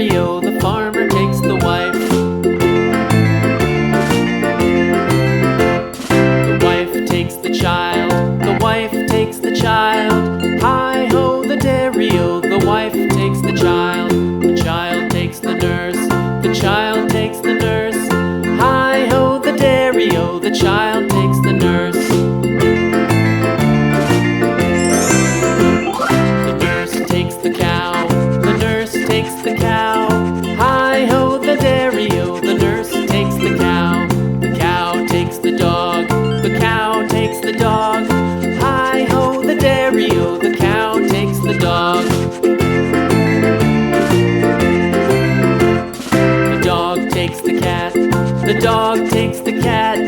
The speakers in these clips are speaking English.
dairy-o, the farmer takes the wife. The wife takes the child, the wife takes the child. Hi-ho, the dairy-o, the wife takes the child. The child takes the nurse, the child takes the nurse. Hi-ho, the dairy-o, the child takes the nurse. The nurse takes the cow, the nurse takes the cow. Hi-ho, the dairy-o, the nurse takes the cow. The cow takes the dog, the cow takes the dog. Hi-ho, the dairy-o, the cow takes the dog. The dog takes the cat, the dog takes the cat.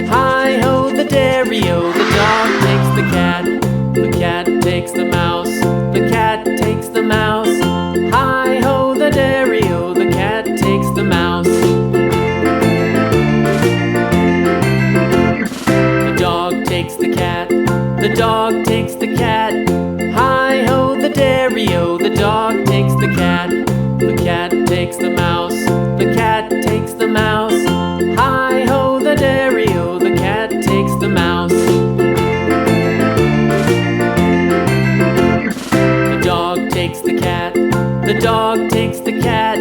Hi-ho, the dairy-o, the dog takes the cat. The cat takes the mouse, the cat takes the mouse. Hi-ho, the dairy-o, the cat takes the mouse. The dog takes the cat, the dog takes the cat. Hi-ho, the dairy-o, the dog takes the cat. The cat takes the mouse, the cat takes the mouse. Hi-ho, the dairy-o, the cat takes the mouse. The dog takes the cat, the dog takes the cat.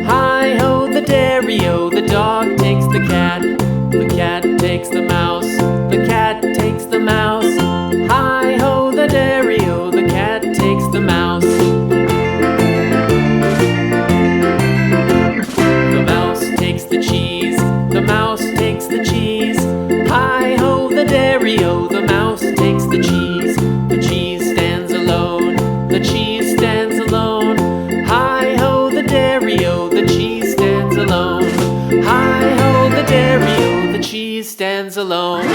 Hi-ho, the dairy-o, the dog takes the cat. The cat takes the mouse, the cat takes the mouse. Hi-ho, the dairy-o, the cat takes the mouse. The mouse takes the cheese, the mouse takes the cheese. Hi-ho, the dairy-o, the mouse takes the cheese. The cheese stands alone, the cheese stands alone. Hi-ho, the dairy-o, the cheese stands alone. Hi-ho, the dairy-o, the cheese stands alone.